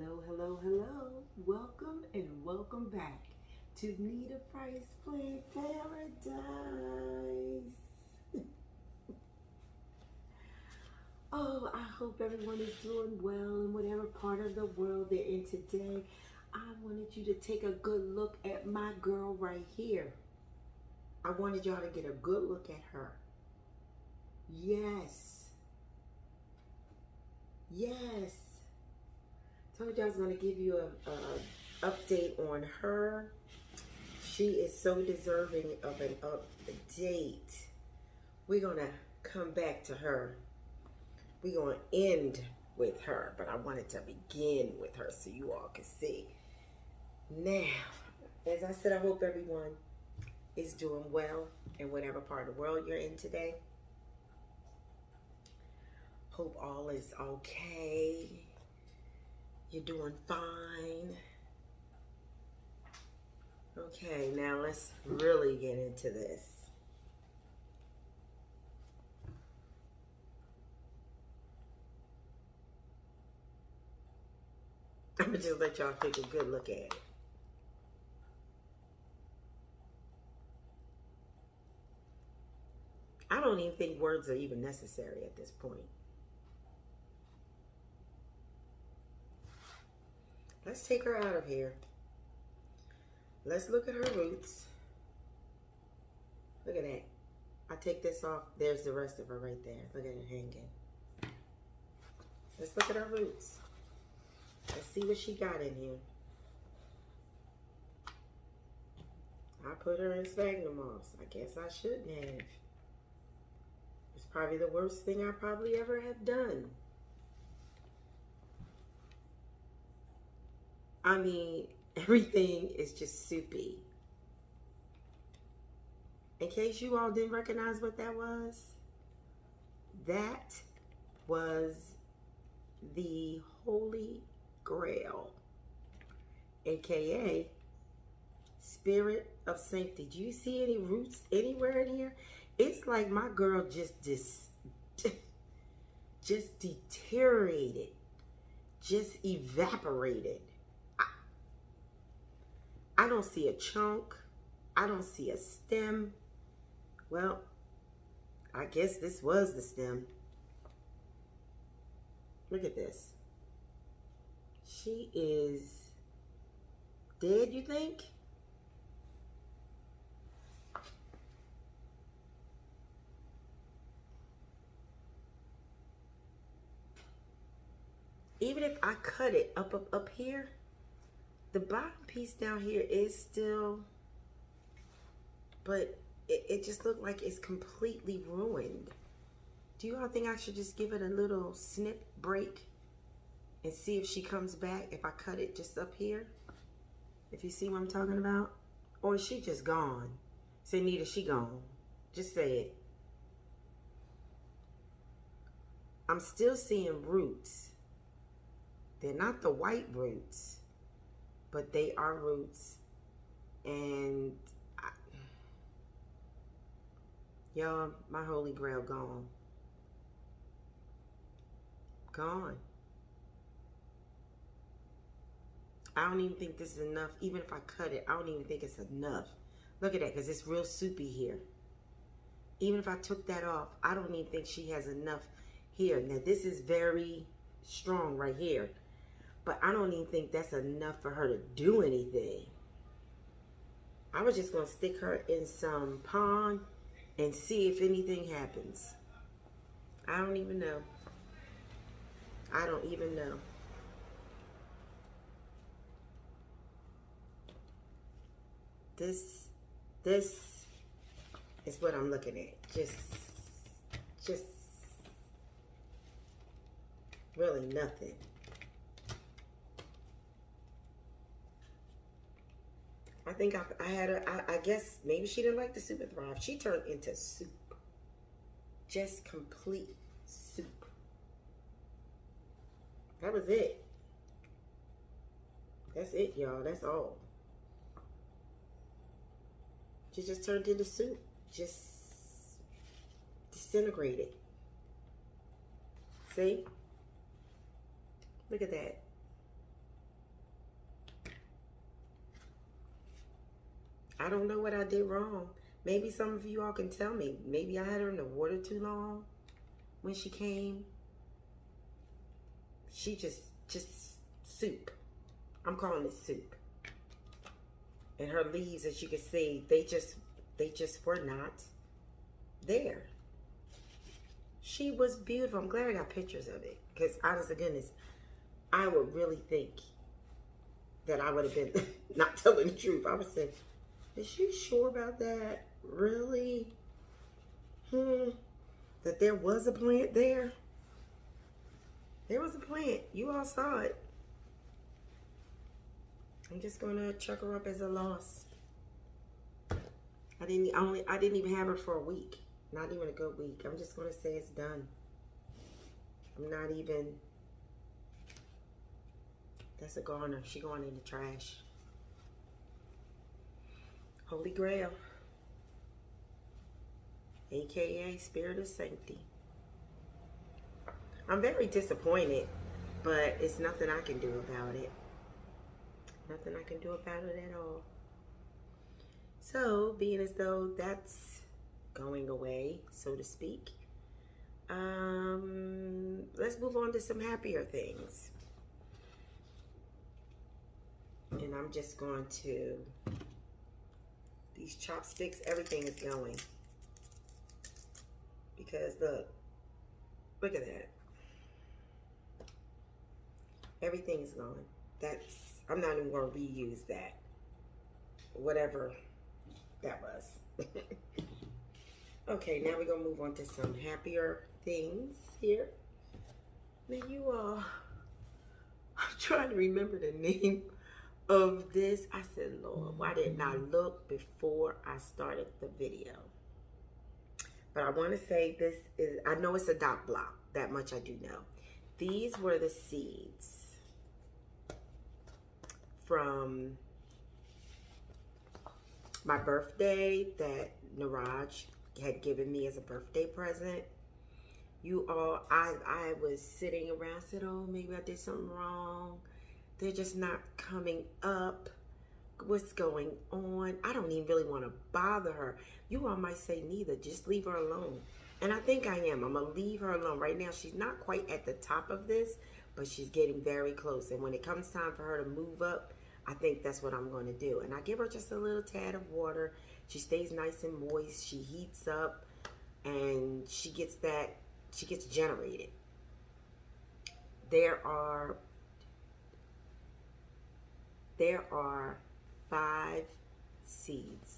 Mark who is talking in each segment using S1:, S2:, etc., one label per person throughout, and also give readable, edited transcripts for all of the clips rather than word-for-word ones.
S1: Hello, hello, hello. Welcome and welcome back to Nita Price Plant Paradise. Oh, I hope everyone is doing well in whatever part of the world they're in today. I wanted you to take a good look at my girl right here. I wanted y'all to get a good look at her. Yes. Yes. Told you I was going to give you a update on her. She is so deserving of an update. We're going to come back to her. We're going to end with her, but I wanted to begin with her so you all can see. Now, as I said, I hope everyone is doing well in whatever part of the world you're in today. Hope all is okay. You're doing fine. Okay, now let's really get into this. I'm gonna just let y'all take a good look at it. I don't even think words are even necessary at this point. Let's take her out of here. Let's look at her roots. Look at that. I take this off. There's the rest of her right there. Look at it hanging. Let's look at her roots. Let's see what she got in here. I put her in sphagnum moss. I guess I shouldn't have. It's probably the worst thing I probably ever have done. I mean, everything is just soupy. In case you all didn't recognize what that was the Holy Grail, aka Spirit of Sancti. Do you see any roots anywhere in here? It's like my girl just deteriorated, just evaporated. I don't see a chunk. I don't see a stem. Well, I guess this was the stem. Look at this. She is dead, you think? Even if I cut it up here, the bottom piece down here is still, but it just looked like it's completely ruined. Do you all think I should just give it a little snip break and see if she comes back if I cut it just up here? If you see what I'm talking about? Or is she just gone? Say, Nita, she gone. Just say it. I'm still seeing roots. They're not the white roots, but they are roots. And y'all, my Holy Grail gone. Gone. I don't even think this is enough. Even if I cut it, I don't even think it's enough. Look at that, because it's real soupy here. Even if I took that off, I don't even think she has enough here. Now, this is very strong right here. But I don't even think that's enough for her to do anything. I was just going to stick her in some pond and see if anything happens. I don't even know. I don't even know. This is what I'm looking at. Just really nothing. I think I had her, I guess maybe she didn't like the Super Thrive. She turned into soup. Just complete soup. That was it. That's it, y'all. That's all. She just turned into soup. Just disintegrated. See? Look at that. I don't know what I did wrong. Maybe some of you all can tell me. Maybe I had her in the water too long when she came. She just soup. I'm calling it soup. And her leaves, as you can see, they just were not there. She was beautiful. I'm glad I got pictures of it. Because honest to goodness, I would really think that I would have been not telling the truth. I would say, is you sure about that? Really? That there was a plant there? There was a plant. You all saw it. I'm just gonna chuck her up as a loss. I didn't even have her for a week. Not even a good week. I'm just gonna say it's done. I'm not even. That's a goner. She going in the trash. Holy Grail. AKA Spiritus Sancti. I'm very disappointed, but it's nothing I can do about it. Nothing I can do about it at all. So, being as though that's going away, so to speak, let's move on to some happier things. And I'm just going to, these chopsticks, everything is going. Because look at that. Everything is going. I'm not even going to reuse that. Whatever that was. Okay, now we're going to move on to some happier things here. Now you all, I'm trying to remember the name of this. I said, Lord, why didn't I look before I started the video? But I want to say this is, I know it's a dot block. That much I do know. These were the seeds from my birthday that Niraj had given me as a birthday present. You all, I was sitting around, said, oh, maybe I did something wrong. They're just not coming up. What's going on? I don't even really want to bother her. You all might say, neither, just leave her alone. And I think I am. I'm going to leave her alone. Right now, she's not quite at the top of this, but she's getting very close. And when it comes time for her to move up, I think that's what I'm going to do. And I give her just a little tad of water. She stays nice and moist. She heats up and she gets generated. There are 5 seeds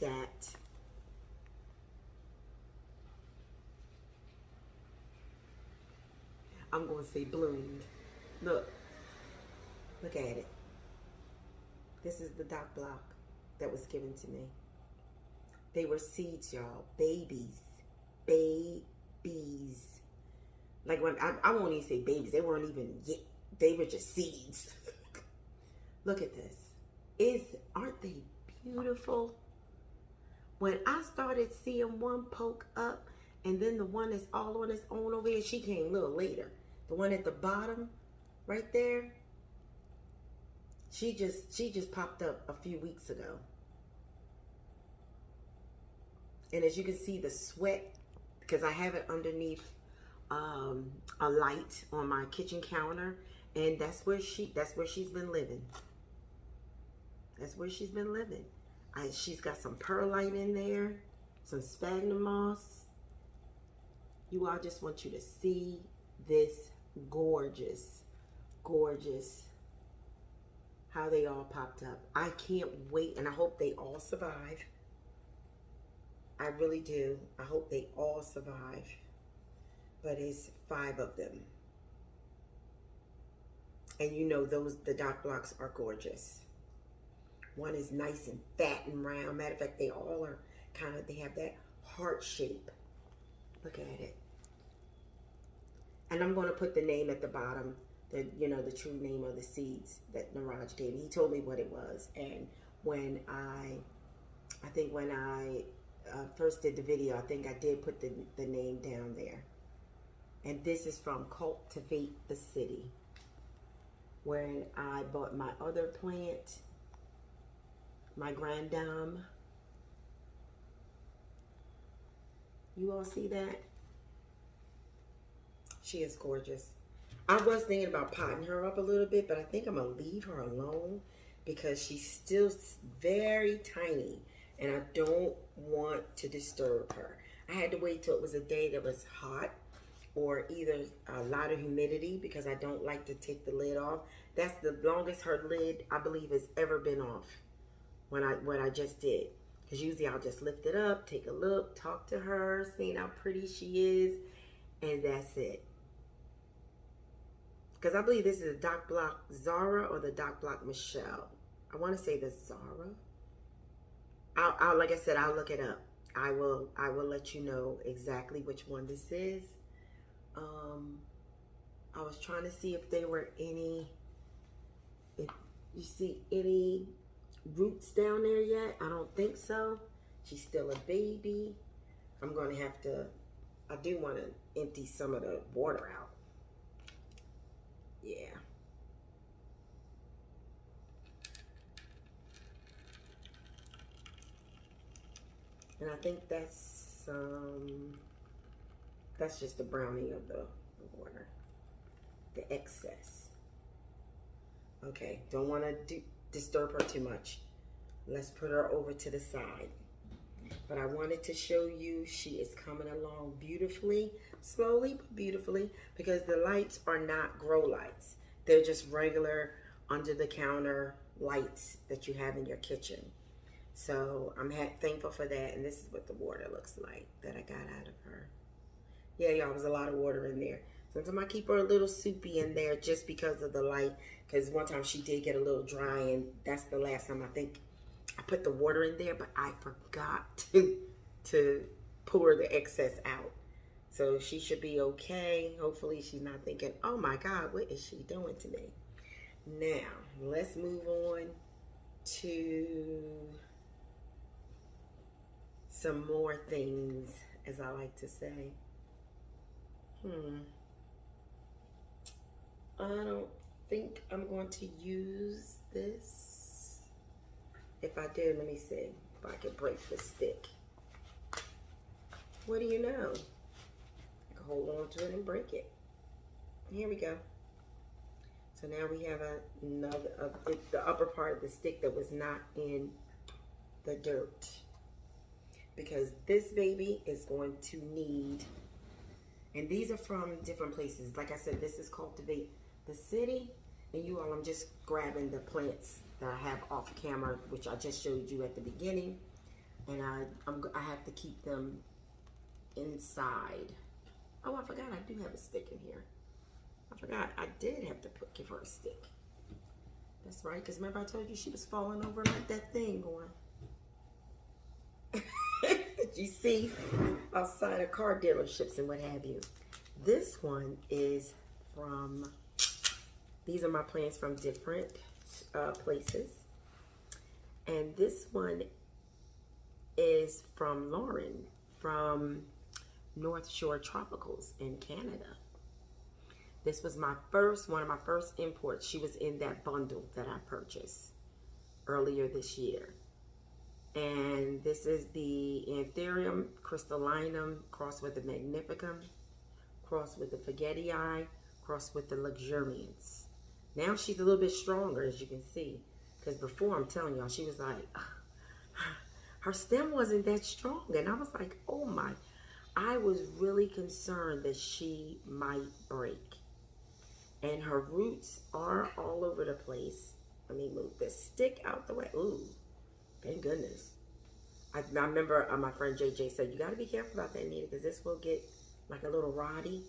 S1: that I'm going to say bloomed. Look at it. This is the dot block that was given to me. They were seeds, y'all. Babies. Like when I won't even say babies. They weren't even yet. They were just seeds. Look at this. Aren't they beautiful? When I started seeing one poke up, and then the one that's all on its own over here, she came a little later. The one at the bottom, right there, she just popped up a few weeks ago. And as you can see, the sweat, because I have it underneath a light on my kitchen counter, and that's where she's been living. That's where she's been living. She's got some perlite in there, some sphagnum moss. You all, just want you to see this gorgeous, how they all popped up. I can't wait, and I hope they all survive. I really do. I hope they all survive. But it's 5 of them. And you know the dot blocks are gorgeous. One is nice and fat and round. Matter of fact, they all are they have that heart shape. Look at it. And I'm going to put the name at the bottom, the true name of the seeds that Niraj gave me. He told me what it was. And when I first did the video, I think I did put the name down there. And this is from Cultivate the City. When I bought my other plant, my grand dame. You all see that? She is gorgeous. I was thinking about potting her up a little bit, but I think I'm going to leave her alone because she's still very tiny and I don't want to disturb her. I had to wait till it was a day that was hot or either a lot of humidity because I don't like to take the lid off. That's the longest her lid, I believe, has ever been off when what I just did. Because usually I'll just lift it up, take a look, talk to her, seeing how pretty she is, and that's it. Because I believe this is the Doc Block Zara or the Doc Block Michelle. I want to say the Zara. I'll like I said, I'll look it up. I will let you know exactly which one this is. I was trying to see if there were any, if you see any roots down there yet. I don't think so. She's still a baby. I'm going to have to, I do want to empty some of the water out. Yeah. And I think that's just the browning of the water, the excess. Okay, don't want to disturb her too much. Let's put her over to the side. But I wanted to show you she is coming along beautifully, slowly but beautifully, because the lights are not grow lights. They're just regular under the counter lights that you have in your kitchen. So I'm thankful for that. And this is what the water looks like that I got out of her. Yeah, y'all, was a lot of water in there. Sometimes I keep her a little soupy in there just because of the light. Because one time she did get a little dry, and that's the last time I think I put the water in there, but I forgot to pour the excess out. So she should be okay. Hopefully she's not thinking, oh my God, what is she doing to me? Now, let's move on to some more things, as I like to say. I don't think I'm going to use this. If I do, let me see if I can break the stick. What do you know? I can hold on to it and break it. Here we go. So now we have the upper part of the stick that was not in the dirt. Because this baby is going to need, and these are from different places. Like I said, this is Cultivate the City. And you all, I'm just grabbing the plants that I have off camera, which I just showed you at the beginning. And I have to keep them inside. Oh, I forgot I do have a stick in here. I forgot I did have to give her a stick. That's right, because remember I told you she was falling over like that thing going. That you see outside of car dealerships and what have you. This one is from, these are my plants from different places. And this one is from Lauren from North Shore Tropicals in Canada. This was my first, one of my first imports. She was in that bundle that I purchased earlier this year. And this is the Anthurium crystallinum crossed with the Magnificum, crossed with the Forgetii, crossed with the Luxuriance. Now she's a little bit stronger, as you can see. Because before, I'm telling y'all, she was like, her stem wasn't that strong. And I was like, oh my. I was really concerned that she might break. And her roots are all over the place. Let me move this stick out the way. Ooh, thank goodness. I remember my friend JJ said, you got to be careful about that, Nita, because this will get like a little rotty.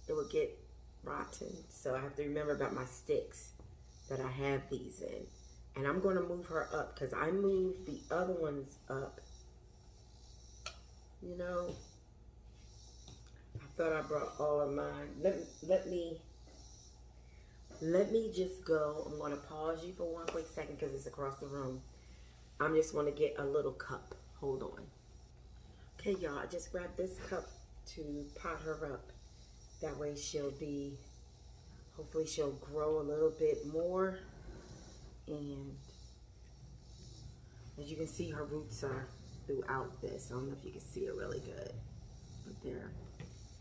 S1: It will get rotten. So I have to remember about my sticks that I have these in. And I'm going to move her up because I moved the other ones up. You know, I thought I brought all of mine. Let me just go. I'm going to pause you for one quick second because it's across the room. I'm just going to get a little cup. Hold on. Okay, y'all. I just grabbed this cup to pot her up. That way she'll be, hopefully she'll grow a little bit more. And As you can see, her roots are throughout this. I don't know if you can see it really good, but they're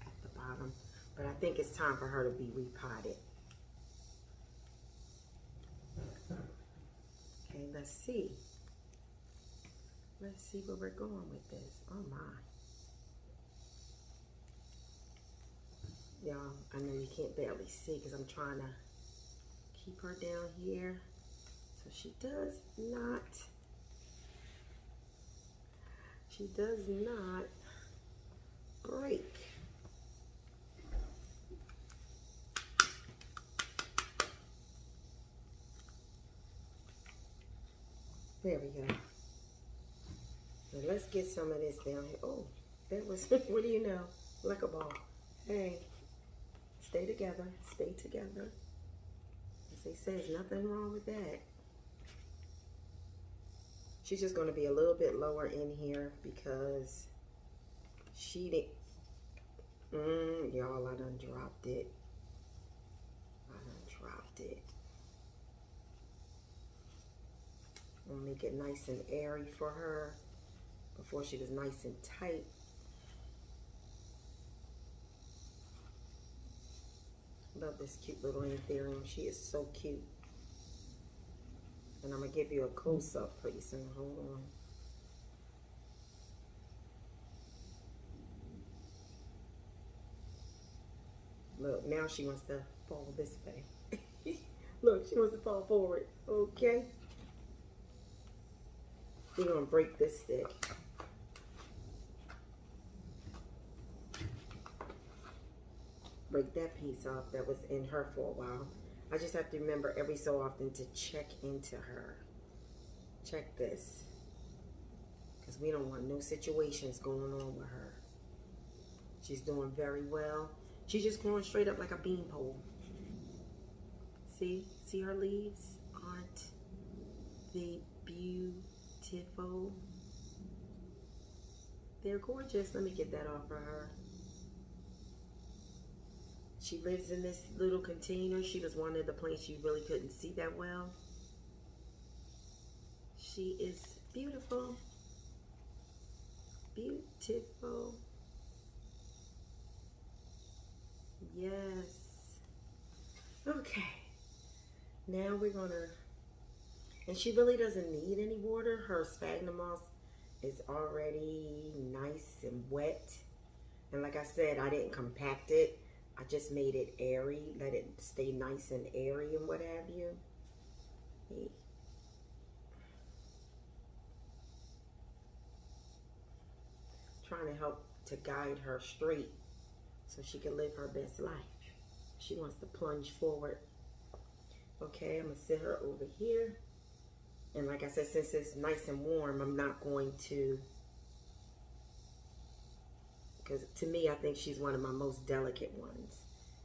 S1: at the bottom. But I think it's time for her to be repotted. Okay, let's see. Let's see where we're going with this. Oh my. Y'all, I know you can't barely see because I'm trying to keep her down here. So she does not break. There we go. Now let's get some of this down here. Oh, that was, what do you know? Like a ball. Hey, stay together. Stay together. As they say, there's nothing wrong with that. She's just going to be a little bit lower in here because she didn't. Y'all, I done dropped it. I'll make it nice and airy for her before she was nice and tight. Love this cute little Anthurium. She is so cute. And I'm going to give you a close-up pretty soon. Hold on. Look, now she wants to fall this way. Look, she wants to fall forward. Okay. We're going to break this stick. Break that piece off that was in her for a while. I just have to remember every so often to check into her. Check this. Because we don't want no situations going on with her. She's doing very well. She's just growing straight up like a beanpole. See? See her leaves? Aren't they beautiful? They're gorgeous. Let me get that off of her. She lives in this little container. She was one of the plants you really couldn't see that well. She is beautiful. Beautiful. Yes. Okay. Now we're gonna, and she really doesn't need any water. Her sphagnum moss is already nice and wet. And like I said, I didn't compact it. I just made it airy, let it stay nice and airy and what have you. Hey. Trying to help to guide her straight so she can live her best life. She wants to plunge forward. Okay, I'm gonna sit her over here. And like I said, since it's nice and warm, I'm not going to, because to me, I think she's one of my most delicate ones.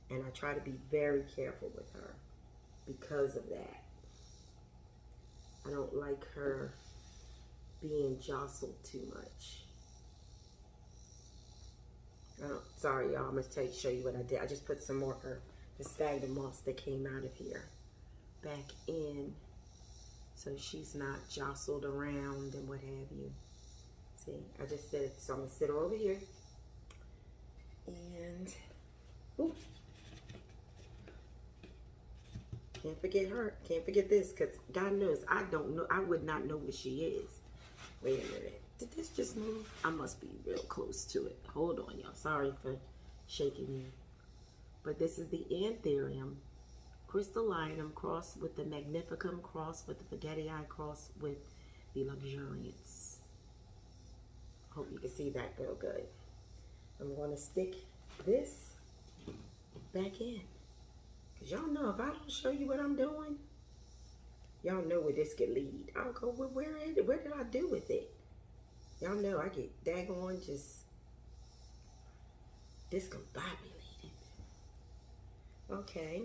S1: And I try to be very careful with her because of that. I don't like her being jostled too much. Sorry, y'all. I'm going to show you what I did. I just put some more of her, the sphagnum moss that came out of here back in, so she's not jostled around and what have you. See, I just said, so I'm going to sit her over here. And, ooh, can't forget her. Can't forget this, because God knows, I don't know. I would not know what she is. Wait a minute. Did this just move? I must be real close to it. Hold on, y'all. Sorry for shaking you. But this is the Anthurium crystallinum crossed with the magnificum, crossed with the Fidetii, crossed with the luxuriance. Hope you can see that real good. I'm going to stick this back in. Because y'all know if I don't show you what I'm doing, y'all know where this could lead. I'll go, well, where did I do with it? Y'all know I get daggone just, discombobulated. Okay.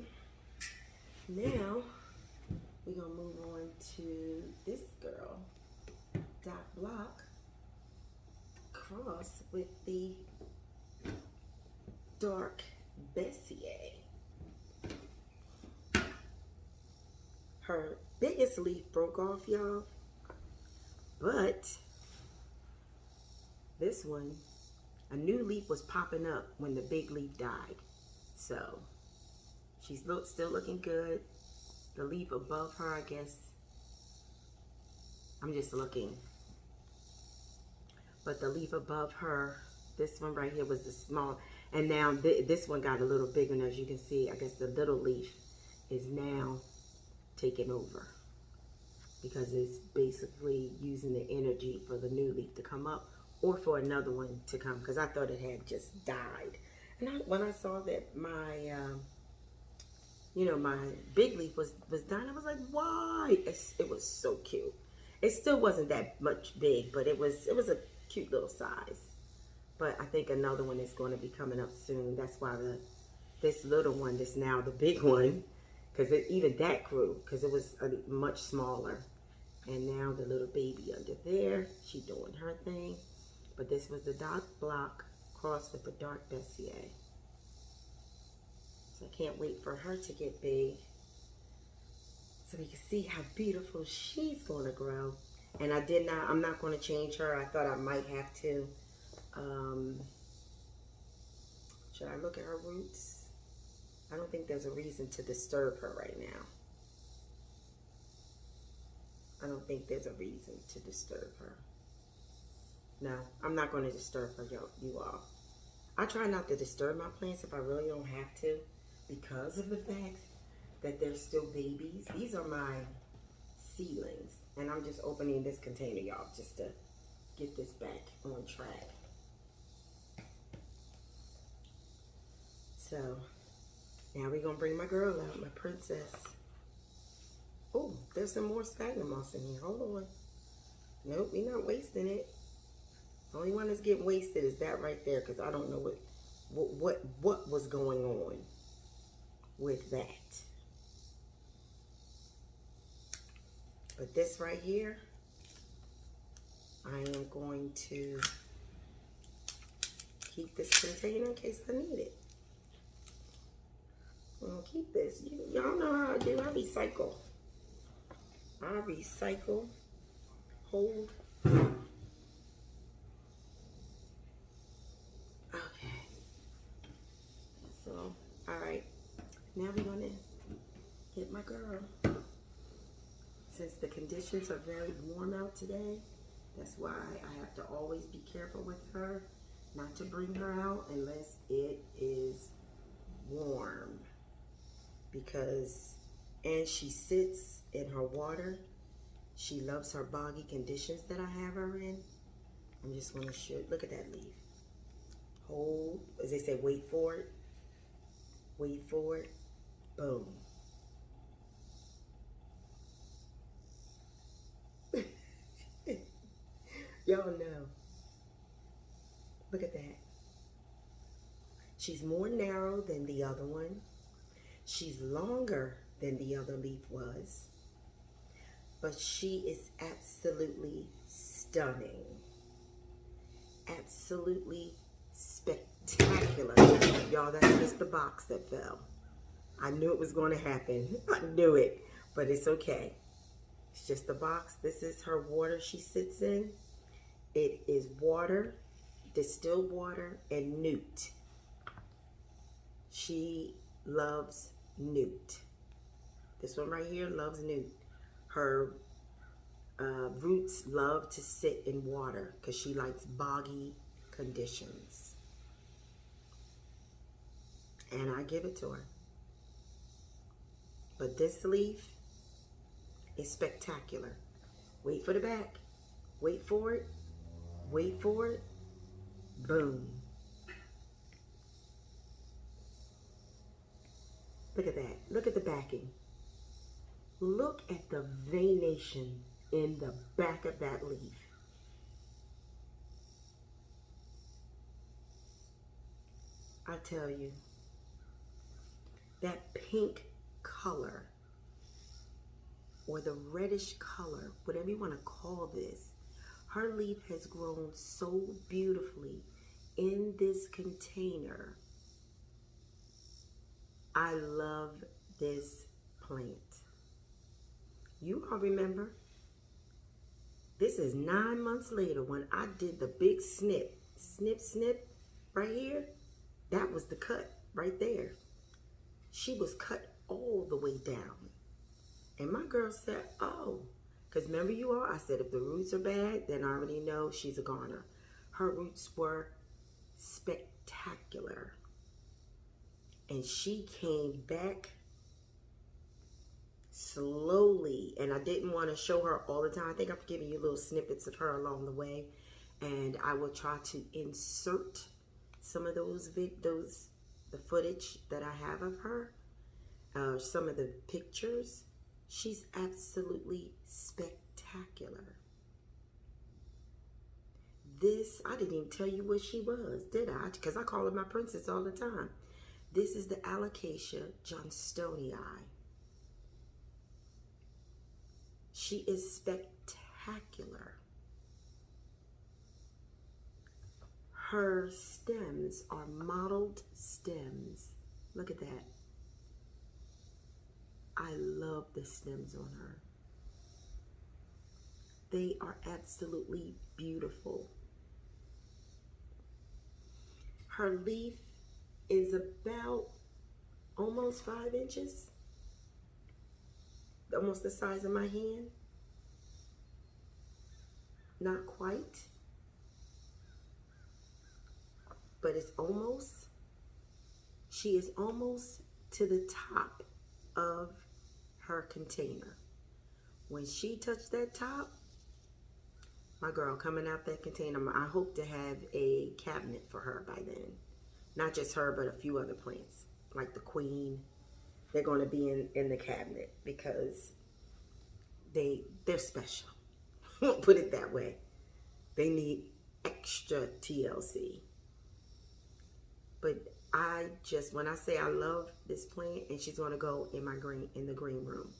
S1: Now, we're going to move on to this girl. Dot block. Cross with the dark Bessier. Her biggest leaf broke off, y'all. But this one, a new leaf was popping up when the big leaf died. So she's still looking good. The leaf above her, I guess, I'm just looking. But the leaf above her, this one right here was the small. And now this one got a little bigger. And as you can see, I guess the little leaf is now taking over, because it's basically using the energy for the new leaf to come up or for another one to come, because I thought it had just died. And when I saw that my, my big leaf was dying, I was like, why? It was so cute. It still wasn't that much big, but it was a cute little size. But I think another one is going to be coming up soon. That's why this little one, this now the big one, because even that grew, because it was much smaller. And now the little baby under there, she doing her thing. But this was the dark block crossed with the dark Bessier. So I can't wait for her to get big, so we can see how beautiful she's going to grow. And I'm not going to change her. I thought I might have to. Should I look at her roots? I don't think there's a reason to disturb her right now. I don't think there's a reason to disturb her. No, I'm not going to disturb her, you all. I try not to disturb my plants if I really don't have to, because of the fact that they're still babies. These are my seedlings, and I'm just opening this container, y'all, just to get this back on track. So now we're gonna bring my girl out, my princess. Oh, there's some more sphagnum moss in here. Hold on. Nope, we're not wasting it. The only one that's getting wasted is that right there, because I don't know what was going on with that. But this right here, I am going to keep this container in case I need it. I'm gonna keep this. Y'all know how I do. I recycle. Hold. Okay. So, all right. Now we're gonna get my girl. Since the conditions are very warm out today, that's why I have to always be careful with her, not to bring her out unless it is warm. And she sits in her water. She loves her boggy conditions that I have her in. I'm just gonna show, look at that leaf. Hold, as they say, wait for it. Wait for it. Boom. Y'all know. Look at that. She's more narrow than the other one. She's longer than the other leaf was. But she is absolutely stunning. Absolutely spectacular. Y'all, that's just the box that fell. I knew it was going to happen. I knew it. But it's okay. It's just the box. This is her water she sits in. It is water, distilled water, and newt. She loves newt. This one right here loves newt. Her roots love to sit in water because she likes boggy conditions. And I give it to her. But this leaf is spectacular. Wait for the back. Wait for it. Wait for it. Boom. Look at that. Look at the backing. Look at the veination in the back of that leaf. I tell you, that pink color, or the reddish color, whatever you want to call this, her leaf has grown so beautifully in this container. I love this plant. You all remember This is 9 months later when I did the big snip right here. That was the cut right there. She was cut all the way down. And my girl said, oh, because remember you all, I said if the roots are bad, then I already know she's a goner. Her roots were spectacular. And she came back slowly. And I didn't want to show her all the time. I think I'm giving you little snippets of her along the way. And I will try to insert some of the footage that I have of her. Some of the pictures. She's absolutely spectacular. This, I didn't even tell you what she was, did I? Because I call her my princess all the time. This is the Alocasia Johnstonii. She is spectacular. Her stems are mottled stems. Look at that. I love the stems on her. They are absolutely beautiful. Her leaf is about almost 5 inches. Almost the size of my hand. Not quite. But it's almost. She is almost to the top of her container. When she touched that top, my girl coming out that container, I hope to have a cabinet for her by then. Not just her, but a few other plants, like the queen. They're going to be in the cabinet because they're special. Put it that way. They need extra TLC. But when I say I love this plant, and she's going to go in the green room.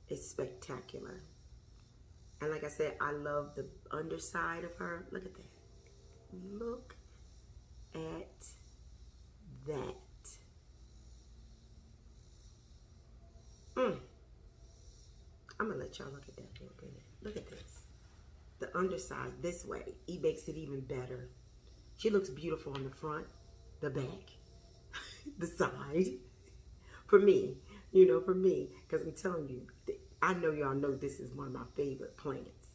S1: It's spectacular. And like I said, I love the underside of her. Look at that. Look at that. I'm going to let y'all look at that real good. Look at this. The underside this way. It makes it even better. She looks beautiful on the front, the back, the side. For me, for me. Because I'm telling you, I know y'all know this is one of my favorite plants.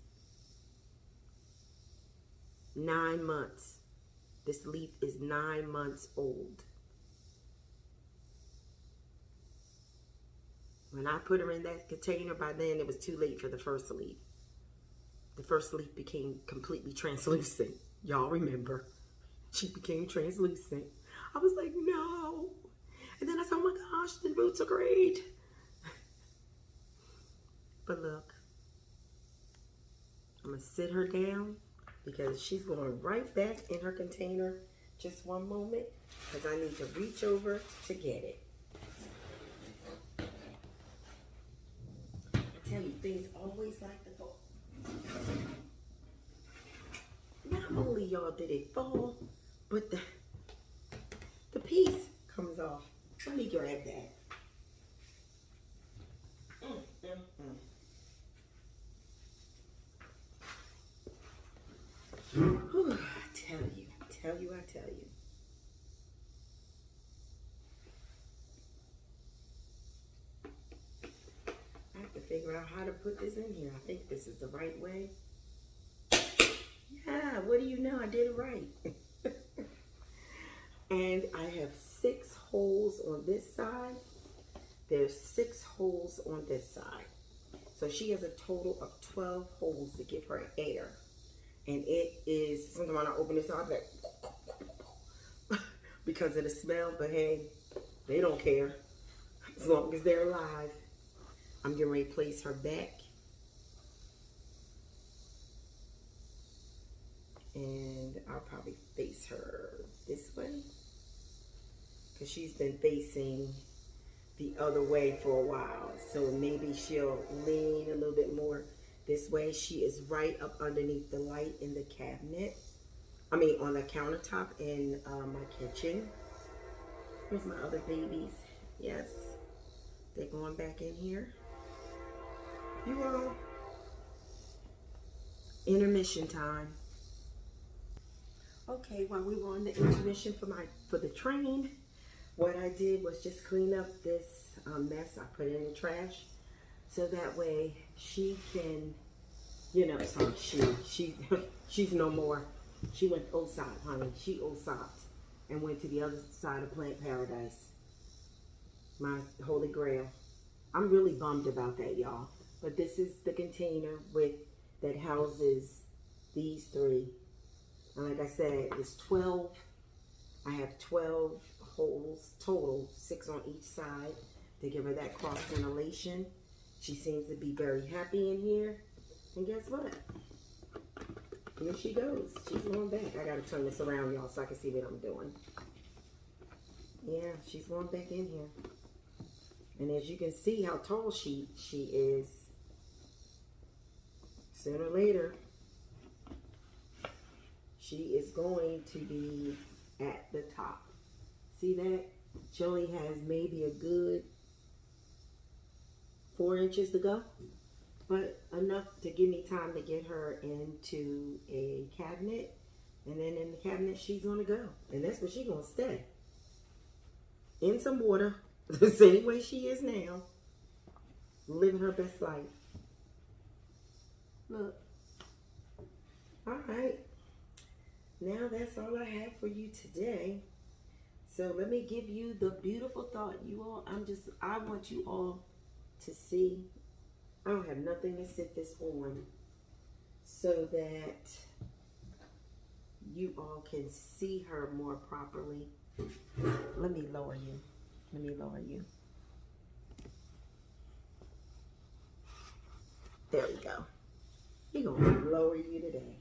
S1: 9 months. This leaf is 9 months old. When I put her in that container, by then it was too late for the first leaf. The first leaf became completely translucent. Y'all remember. She became translucent. I was like, no. And then I said, oh my gosh, the roots are great. But look, I'm going to sit her down because she's going right back in her container. Just one moment, because I need to reach over to get it. I tell you, things always like to fall. Not only y'all did it fall, but the piece comes off. Let me grab that. Whew, I tell you. I have to figure out how to put this in here. I think this is the right way. Yeah, what do you know? I did it right. And I have 6 holes on this side. There's 6 holes on this side. So she has a total of 12 holes to give her air. And it is, sometimes when I open this up, like, because of the smell, but hey, they don't care. As long as they're alive. I'm getting ready to place her back. And I'll probably face her this way. Because she's been facing the other way for a while. So maybe she'll lean a little bit more this way. She is right up underneath the light in the cabinet. I mean, on the countertop in my kitchen. Here's my other babies. Yes. They're going back in here. You all, intermission time. Okay, while we were on the intermission for the train, what I did was just clean up this mess. I put it in the trash so that way she can, you know, sorry, she's no more. She went outside, honey. She outside and went to the other side of Plant Paradise. My holy grail. I'm really bummed about that, y'all. But this is the container that houses these three. And like I said, it's 12. I have 12 holes total, 6 on each side to give her that cross ventilation. She seems to be very happy in here. And guess what? Here she goes. She's going back. I gotta turn this around, y'all, so I can see what I'm doing. Yeah, she's going back in here. And as you can see how tall she is, sooner or later, she is going to be at the top. See that? She only has maybe a good 4 inches to go, but enough to give me time to get her into a cabinet. And then in the cabinet, she's gonna go. And that's where she's gonna stay. In some water, the same way she is now, living her best life. Look. All right. Now that's all I have for you today. So let me give you the beautiful thought. You all, I want you all to see. I don't have nothing to sit this on so that you all can see her more properly. Let me lower you. Let me lower you. There we go. We're going to lower you today.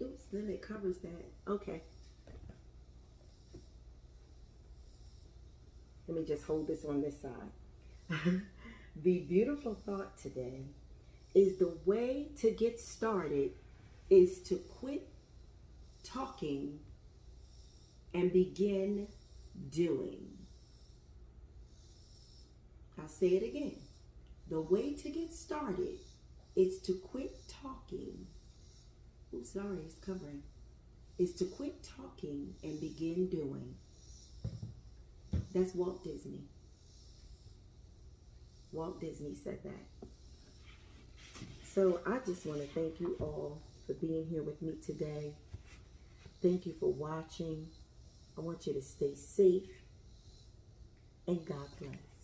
S1: Oops, then it covers that. Okay. Let me just hold this on this side. The beautiful thought today is the way to get started is to quit talking and begin doing. I'll say it again. The way to get started is to quit talking. Oh, sorry, it's covering. Is to quit talking and begin doing. That's Walt Disney. Walt Disney said that. So I just want to thank you all for being here with me today. Thank you for watching. I want you to stay safe and God bless.